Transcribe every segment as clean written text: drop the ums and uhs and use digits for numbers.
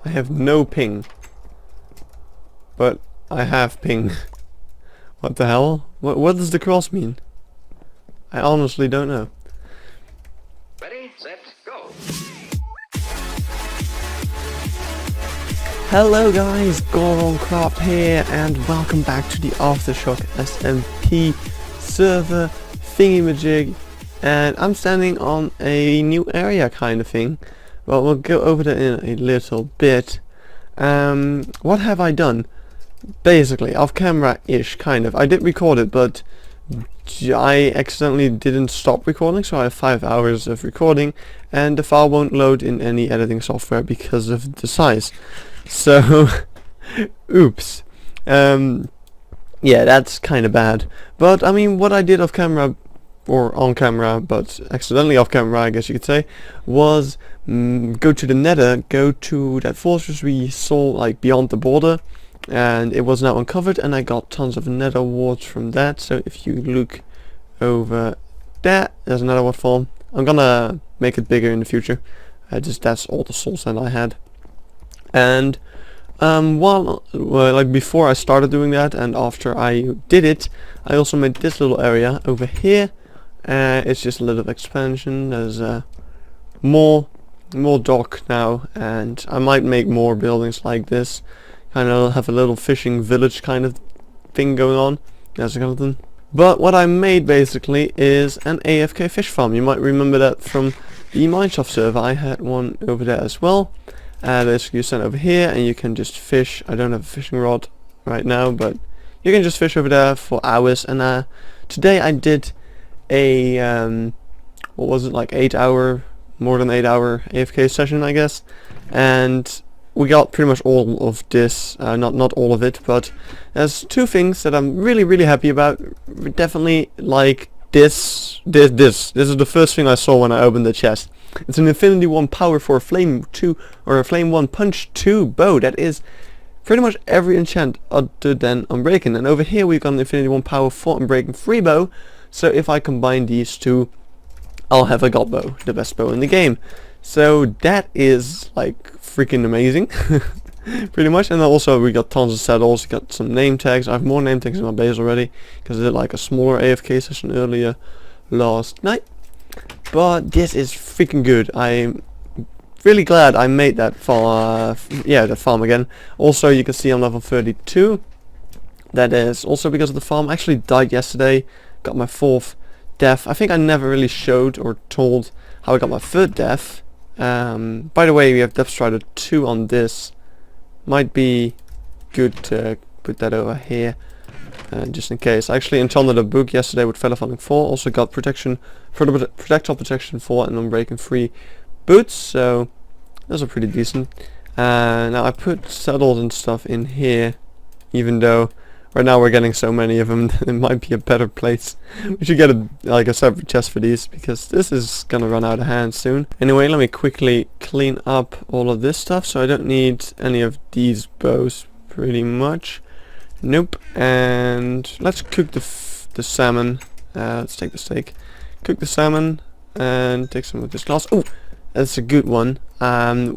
I have no ping. But I have ping. What the hell? What does the cross mean? I honestly don't know. Ready, set, go. Hello guys, GoronCraft here, and welcome back to the AfterShock SMP server thingy-majig. And I'm standing on a new area kind of thing. Well, we'll go over that in a little bit. What have I done? Basically, off camera-ish, kind of. I did record it, but I accidentally didn't stop recording, so I have 5 hours of recording, and the file won't load in any editing software because of the size. So, oops. Yeah, that's kind of bad. But, I mean, what I did off camera, or on camera, but accidentally off camera, I guess you could say, was go to the Nether, go to that fortress we saw, like, beyond the border, and it was now uncovered, and I got tons of nether warts from that. So if you look over there, there's another wart farm. I'm gonna make it bigger in the future. That's all the soul sand I had. And like before I started doing that, and after I did it, I also made this little area over here. It's just a little expansion. There's more dock now, and I might make more buildings like this. Kind of have a little fishing village kind of thing going on. There's a skeleton. But what I made basically is an AFK fish farm. You might remember that from the Minecraft server. I had one over there as well. Basically you stand over here and you can just fish. I don't have a fishing rod right now, but you can just fish over there for hours. And today I did a what was it, like more than 8 hour AFK session, I guess. And we got pretty much all of this, not all of it, but there's two things that I'm really happy about. Definitely like this is the first thing I saw when I opened the chest. It's an Infinity 1 power for a Flame 2 or a Flame 1 Punch 2 bow. That is pretty much every enchant other than Unbreaking. And over here we've got an Infinity 1 power 4 Unbreaking 3 bow. So if I combine these two, I'll have a god bow, the best bow in the game. So that is like freaking amazing. Pretty much. And then also we got tons of saddles, got some name tags. I have more name tags in my base already because I did like a smaller AFK session earlier last night. But this is freaking good. I'm really glad I made that that farm again. Also you can see I'm level 32. That is also because of the farm. I actually died yesterday, got my 4th death. I think I never really showed or told how I got my 3rd death. By the way, we have Depth Strider 2 on this. Might be good to put that over here, just in case. I actually enchanted a book yesterday with Feather Falling 4. Also got protection for the projectile protection 4 and Unbreaking 3 boots. So those are pretty decent. Now I put saddles and stuff in here, even though right now we're getting so many of them. It might be a better place. We should get a separate chest for these, because this is gonna run out of hand soon. Anyway, let me quickly clean up all of this stuff, so I don't need any of these bows pretty much. Nope. And let's cook the salmon. Let's take the steak, cook the salmon, and take some of this glass. Oh, that's a good one.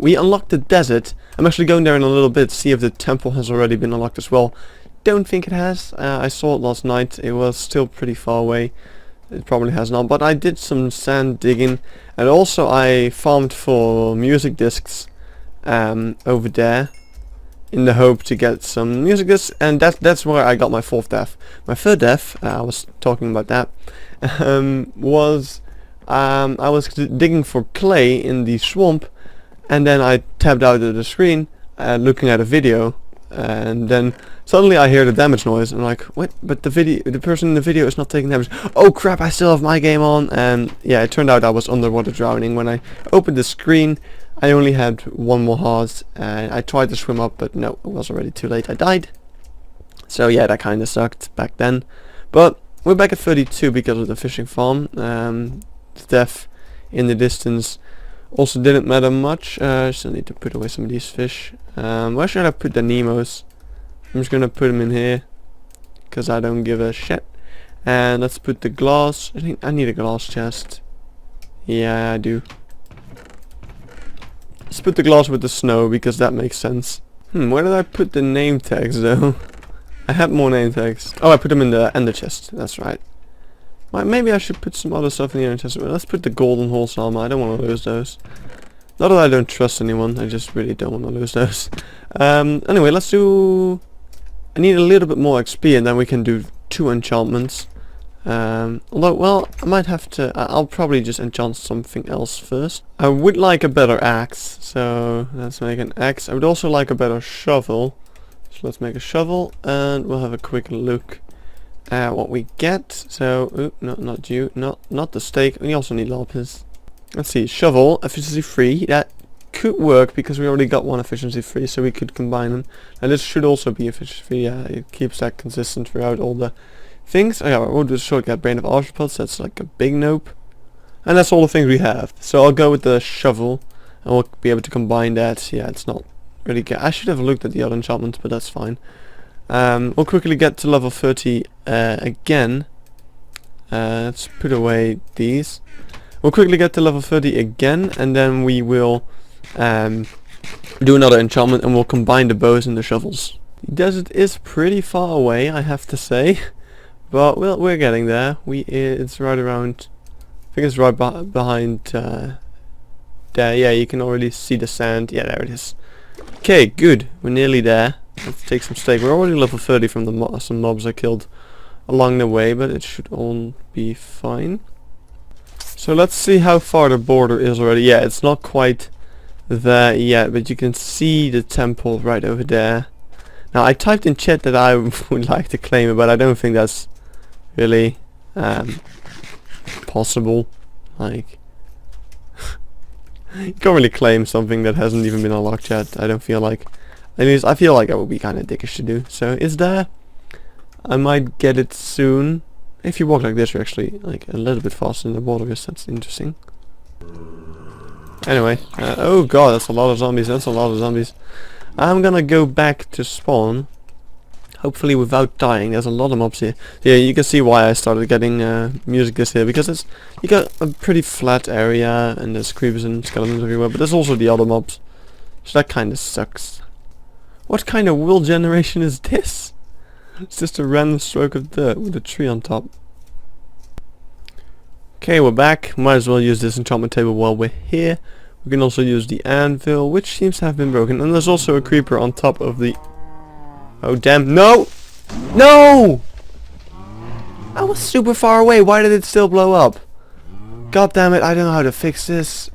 We unlocked the desert. I'm actually going there in a little bit to see if the temple has already been unlocked as well. Don't think it has. I saw it last night. It was still pretty far away. It probably has not, but I did some sand digging, and also I farmed for music discs over there in the hope to get some music discs, and that's where I got my 4th death. My 3rd death, I was talking about that, was I was digging for clay in the swamp, and then I tapped out of the screen looking at a video. And then suddenly I hear the damage noise, and I'm like, what? But the person in the video is not taking damage. Oh crap, I still have my game on. And yeah, it turned out I was underwater drowning. When I opened the screen, I only had 1 more heart, and I tried to swim up, but no, it was already too late. I died. So yeah, that kinda sucked back then. But we're back at 32 because of the fishing farm. The death in the distance also didn't matter much. Still need to put away some of these fish. Where should I put the Nemos? I'm just gonna put them in here, because I don't give a shit. And let's put the glass. I think I need a glass chest. Yeah, I do. Let's put the glass with the snow because that makes sense. Where did I put the name tags though? I had more name tags. Oh, I put them in the ender chest. That's right. Well, maybe I should put some other stuff in the ender chest. Let's put the golden horse armor. I don't want to lose those. Not that I don't trust anyone. I just really don't want to lose those. Anyway, let's do... I need a little bit more XP and then we can do 2 enchantments. Although, well, I might have to... I'll probably just enchant something else first. I would like a better axe, so let's make an axe. I would also like a better shovel. So let's make a shovel and we'll have a quick look at what we get. So, ooh, no, not you, not the steak. We also need lapis. Let's see, shovel, efficiency 3. That could work because we already got one efficiency 3, so we could combine them. And this should also be efficiency 3. Yeah, it keeps that consistent throughout all the things. Oh yeah, we'll do a shortcut, brain of arthropods. That's like a big nope. And that's all the things we have. So I'll go with the shovel, and we'll be able to combine that. Yeah, it's not really good. I should have looked at the other enchantments, but that's fine. We'll quickly get to level 30 again. Let's put away these. We'll quickly get to level 30 again, and then we will do another enchantment, and we'll combine the bows and the shovels. The desert is pretty far away, I have to say, but we're getting there. It's right around. I think it's right behind there. Yeah, you can already see the sand. Yeah, there it is. Okay, good. We're nearly there. Let's take some steak. We're already level 30 from the some mobs I killed along the way, but it should all be fine. So let's see how far the border is already. Yeah, it's not quite there yet, but you can see the temple right over there. Now, I typed in chat that I would like to claim it, but I don't think that's really possible. Like, you can't really claim something that hasn't even been unlocked yet. I don't feel like. Anyways, I feel like that would be kind of dickish to do. So it's there. I might get it soon. If you walk like this, you're actually like a little bit faster than the border is. That's interesting. Anyway, oh god, that's a lot of zombies. That's a lot of zombies. I'm gonna go back to spawn. Hopefully without dying. There's a lot of mobs here. Yeah, you can see why I started getting music this here, because you got a pretty flat area and there's creepers and skeletons everywhere, but there's also the other mobs. So that kinda sucks. What kind of will generation is this? It's just a random stroke of dirt with a tree on top. Okay, we're back. Might as well use this enchantment table while we're here. We can also use the anvil, which seems to have been broken. And there's also a creeper on top of the... Oh damn, no! No! I was super far away, why did it still blow up? God damn it, I don't know how to fix this.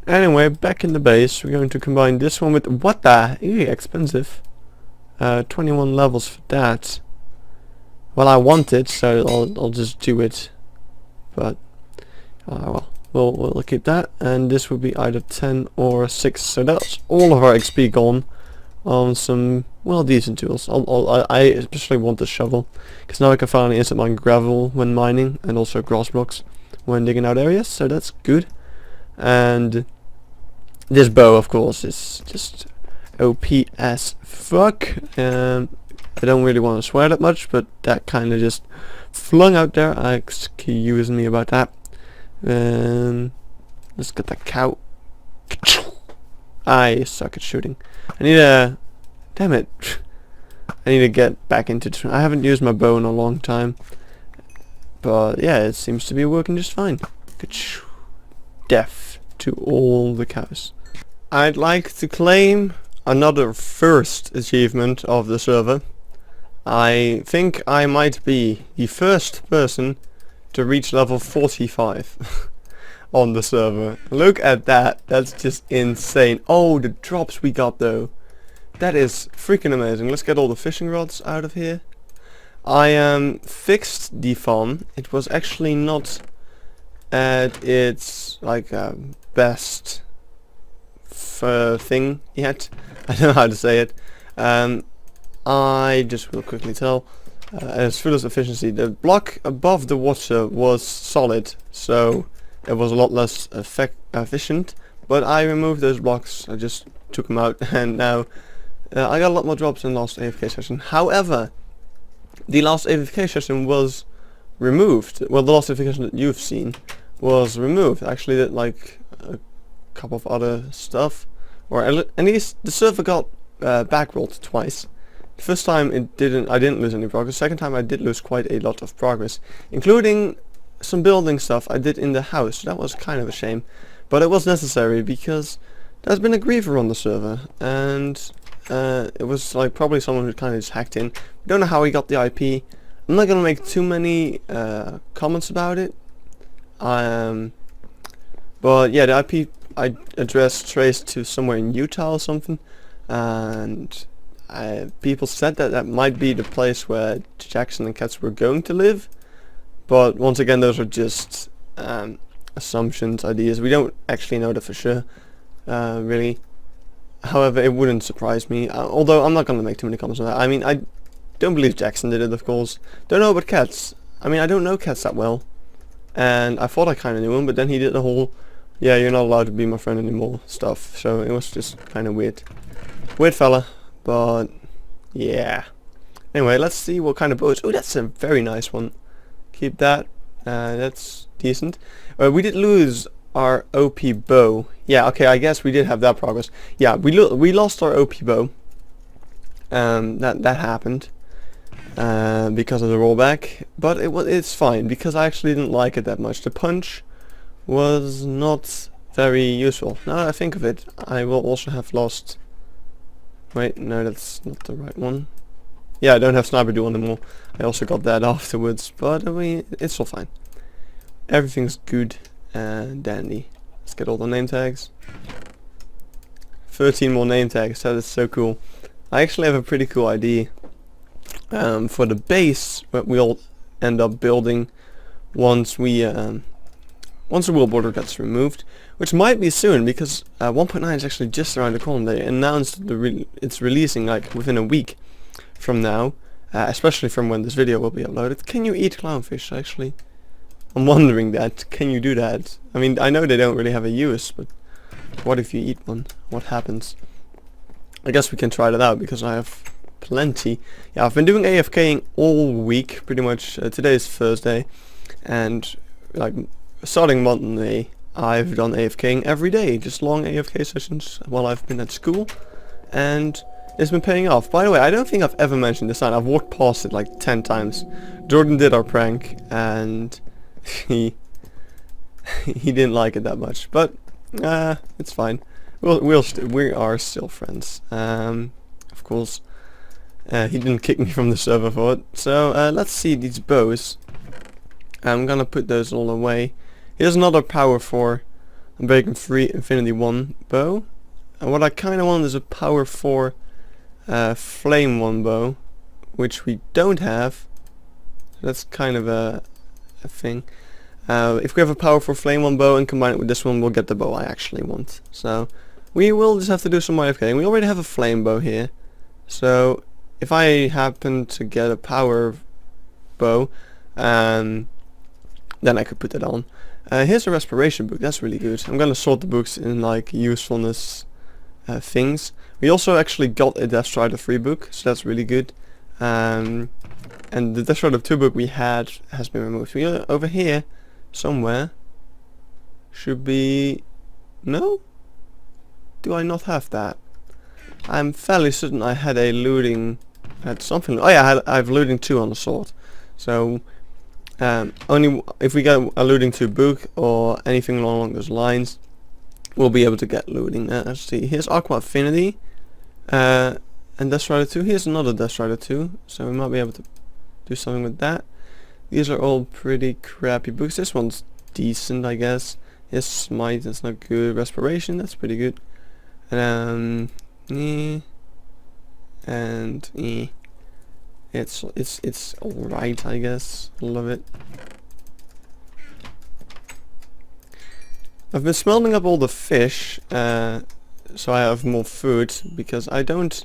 Anyway, back in the base, we're going to combine this one with... What the? Ew, expensive. 21 levels for that. Well, I want it, so I'll just do it. But well, we'll keep that, and this would be either 10 or 6. So that's all of our XP gone on some decent tools. I especially want the shovel, because now I can finally instant mine gravel when mining, and also grass blocks when digging out areas. So that's good. And this bow, of course, is just OP as fuck. I don't really want to swear that much, but that kind of just flung out there. Excuse me about that. Let's get that cow. I suck at shooting. I need a... Damn it. I need to get back into... I haven't used my bow in a long time. But yeah, it seems to be working just fine. Death to all the cows. I'd like to claim another first achievement of the server. I think I might be the first person to reach level 45 on the server. Look at that. That's just insane. Oh, the drops we got though. That is freaking amazing. Let's get all the fishing rods out of here. I fixed the farm. It was actually not at its like best thing yet. I don't know how to say it. I just will quickly tell. As full as efficiency, the block above the water was solid, so it was a lot less efficient. But I removed those blocks. I just took them out, and now I got a lot more drops in the last AFK session. However, the last AFK session was removed. Well, the last AFK session that you've seen was removed. Actually, that like a couple of other stuff, or at least the server got backrolled twice. The first time I didn't lose any progress. Second time I did lose quite a lot of progress, including some building stuff I did in the house. That was kind of a shame, but it was necessary because there's been a griever on the server, and it was like probably someone who kind of just hacked in. We don't know how he got the IP. I'm not gonna make too many comments about it. But yeah, the IP address traced to somewhere in Utah or something, and people said that that might be the place where Jackson and Katz were going to live. But once again, those are just assumptions, ideas. We don't actually know that for sure, really. However, it wouldn't surprise me. Although I'm not gonna make too many comments on that. I mean, I don't believe Jackson did it, of course. Don't know about Katz. I mean, I don't know Katz that well, and I thought I kind of knew him, but then he did the whole, yeah, you're not allowed to be my friend anymore stuff. So it was just kind of weird. Weird fella, but yeah. Anyway, let's see what kind of bow. Oh, that's a very nice one. Keep that. That's decent. We did lose our OP bow. Yeah, okay, I guess we did have that progress. Yeah, we lost our OP bow. That happened because of the rollback, but it's fine because I actually didn't like it that much. The punch was not very useful. Now that I think of it, I will also have lost. Wait, no, that's not the right one. Yeah, I don't have sniper duel anymore. I also got that afterwards, but I mean, it's all fine. Everything's good and dandy. Let's get all the name tags. 13 more name tags. That is so cool. I actually have a pretty cool idea for the base that we'll end up building once the wheel border gets removed, which might be soon because 1.9 is actually just around the corner. They announced it's releasing like within a week from now, especially from when this video will be uploaded. Can you eat clownfish? Actually, I'm wondering that. Can you do that? I mean, I know they don't really have a use, but what if you eat one? What happens? I guess we can try that out because I have plenty. Yeah, I've been doing AFKing all week, pretty much. Today is Thursday, and like starting Monday, I've done AFKing every day, just long AFK sessions while I've been at school, and it's been paying off. By the way, I don't think I've ever mentioned this sign. I've walked past it like 10 times. Jordan did our prank, and he didn't like it that much, but it's fine. We are still friends. Of course, he didn't kick me from the server for it. So let's see these bows. I'm gonna put those all away. Here's another power 4 Bacon Free Infinity 1 bow, and what I kind of want is a power 4 Flame 1 bow, which we don't have. That's kind of a thing. If we have a power 4 Flame 1 bow and combine it with this one, we'll get the bow I actually want. So we will just have to do some more AFK. We already have a flame bow here, so if I happen to get a power bow, then I could put that on. Here's a respiration book. That's really good. I'm gonna sort the books in like usefulness things. We also actually got a Death Strider 3 book, so that's really good. And the Death Strider 2 book we had has been removed. We are over here somewhere. Should be... No? Do I not have that? I'm fairly certain I had a looting... had something... Oh yeah, I have looting 2 on the sword. So... only if we get a looting 2 book or anything along those lines, we'll be able to get looting. Let's see, here's Aqua Affinity and Death Strider 2. Here's another Death Strider 2, so we might be able to do something with that. These are all pretty crappy books. This one's decent, I guess. Here's Smite, that's not good. Respiration, that's pretty good. And it's alright, I guess. Love it. I've been smelting up all the fish, so I have more food, because I don't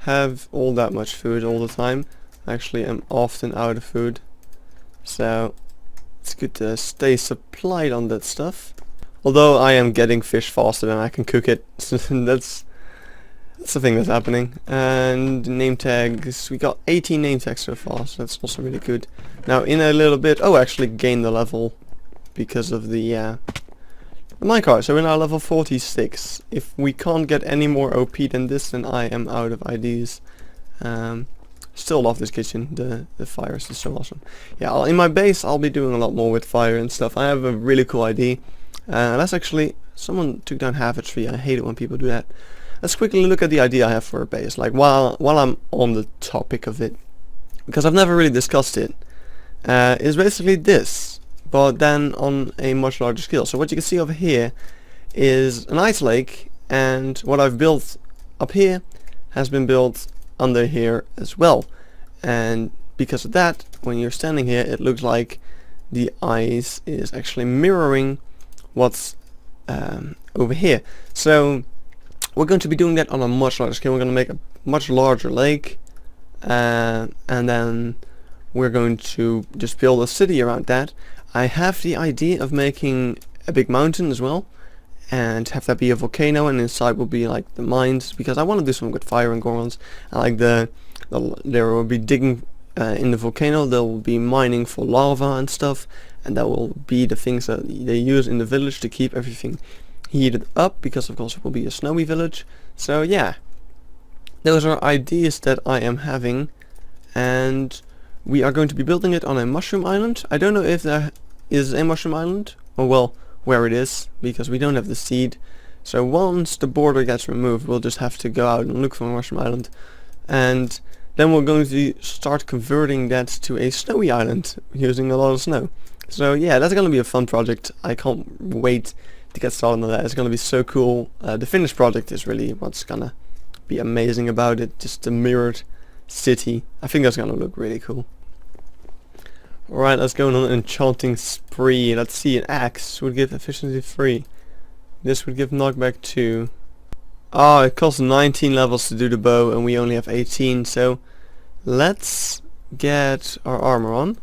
have all that much food all the time. Actually, I'm often out of food, so it's good to stay supplied on that stuff. Although I am getting fish faster than I can cook it, so that's the thing that's happening. And name tags, we got 18 name tags so far, so that's also really good. Now in a little bit, oh, I actually gained the level because of the the minecart. So we're now level 46. If we can't get any more OP than this, then I am out of ideas. Still love this kitchen. The fire is just so awesome. Yeah, in my base I'll be doing a lot more with fire and stuff. I have a really cool idea. Let's actually, someone took down half a tree. I hate it when people do that. Let's quickly look at the idea I have for a base, like while I'm on the topic of it, because I've never really discussed it. It's basically this, but then on a much larger scale. So what you can see over here is an ice lake, and what I've built up here has been built under here as well. And because of that, when you're standing here, it looks like the ice is actually mirroring what's over here. So we're going to be doing that on a much larger scale. We're going to make a much larger lake, and then we're going to just build a city around that. I have the idea of making a big mountain as well, and have that be a volcano, and inside will be like the mines, because I want to do something with fire and gorons. I like there will be digging in the volcano, there will be mining for lava and stuff, and that will be the things that they use in the village to keep everything heated up, because of course it will be a snowy village. So yeah, those are ideas that I am having, and we are going to be building it on a mushroom island. I don't know if there is a mushroom island, or well, where it is, because we don't have the seed. So once the border gets removed, we'll just have to go out and look for a mushroom island, and then we're going to start converting that to a snowy island using a lot of snow. So yeah, that's going to be a fun project. I can't wait to get started on that. It's going to be so cool. The finished project is really what's going to be amazing about it. Just the mirrored city. I think that's going to look really cool. Alright, let's go on an enchanting spree. Let's see, an axe would give efficiency 3. This would give knockback 2. Oh, it costs 19 levels to do the bow, and we only have 18, so let's get our armor on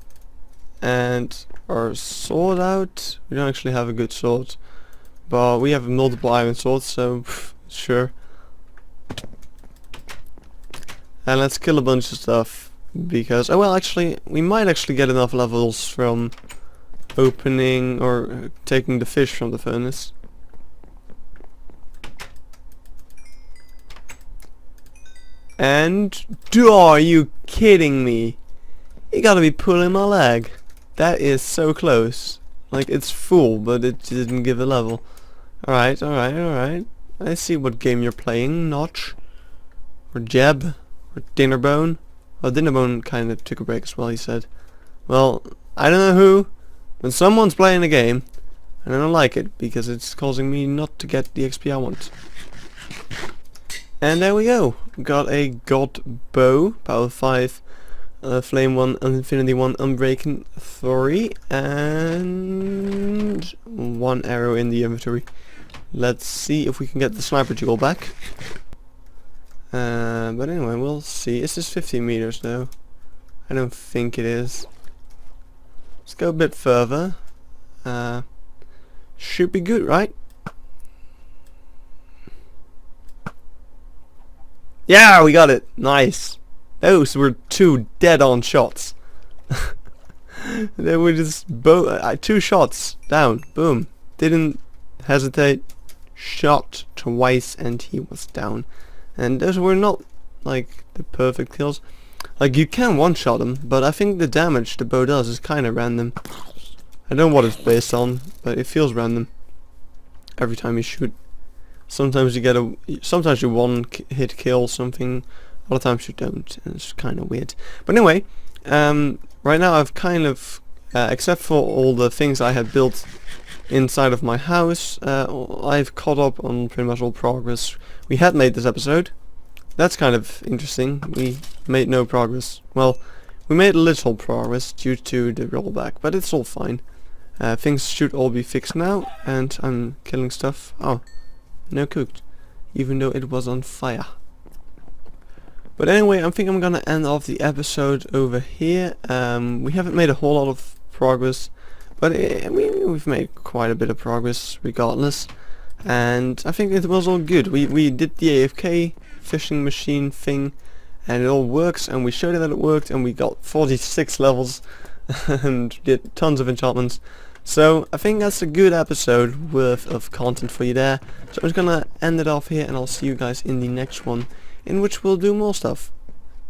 and our sword out. We don't actually have a good sword, but we have multiple iron swords, so sure. And let's kill a bunch of stuff, because, oh well, actually we might actually get enough levels from opening or taking the fish from the furnace. And are you kidding me? You gotta be pulling my leg. That is so close. Like, it's full, but it didn't give a level. Alright, alright, alright. I see what game you're playing, Notch. Or Jeb. Or Dinnerbone. Well, Dinnerbone kinda took a break as well, he said. Well, I don't know who, but someone's playing a game, and I don't like it, because it's causing me not to get the XP I want. And there we go. Got a god bow, power 5, flame 1, infinity 1, unbreaking 3, and 1 arrow in the inventory. Let's see if we can get the sniper jewel back. But anyway, we'll see. Is this 15 meters though? I don't think it is. Let's go a bit further. Should be good, right? Yeah, we got it. Nice. Those were 2 dead-on shots. They were just 2 shots down. Boom. Didn't hesitate. Shot twice and he was down. And those were not like the perfect kills. Like, you can one-shot him, but I think the damage the bow does is kind of random. I don't know what it's based on, but it feels random every time you shoot. Sometimes you get sometimes you one-hit kill something, other times you don't, and it's kind of weird. But anyway, right now I've kind of, except for all the things I had built inside of my house, I've caught up on pretty much all progress we had made this episode. That's kind of interesting. We made no progress. Well, we made little progress due to the rollback, but it's all fine. Things should all be fixed now, and I'm killing stuff. Oh, no cooked, even though it was on fire. But anyway, I think I'm gonna end off the episode over here. We haven't made a whole lot of progress, but we've made quite a bit of progress regardless, and I think it was all good. We did the AFK fishing machine thing, and it all works, and we showed it that it worked, and we got 46 levels and did tons of enchantments. So I think that's a good episode worth of content for you there. So I'm just gonna end it off here, and I'll see you guys in the next one, in which we'll do more stuff.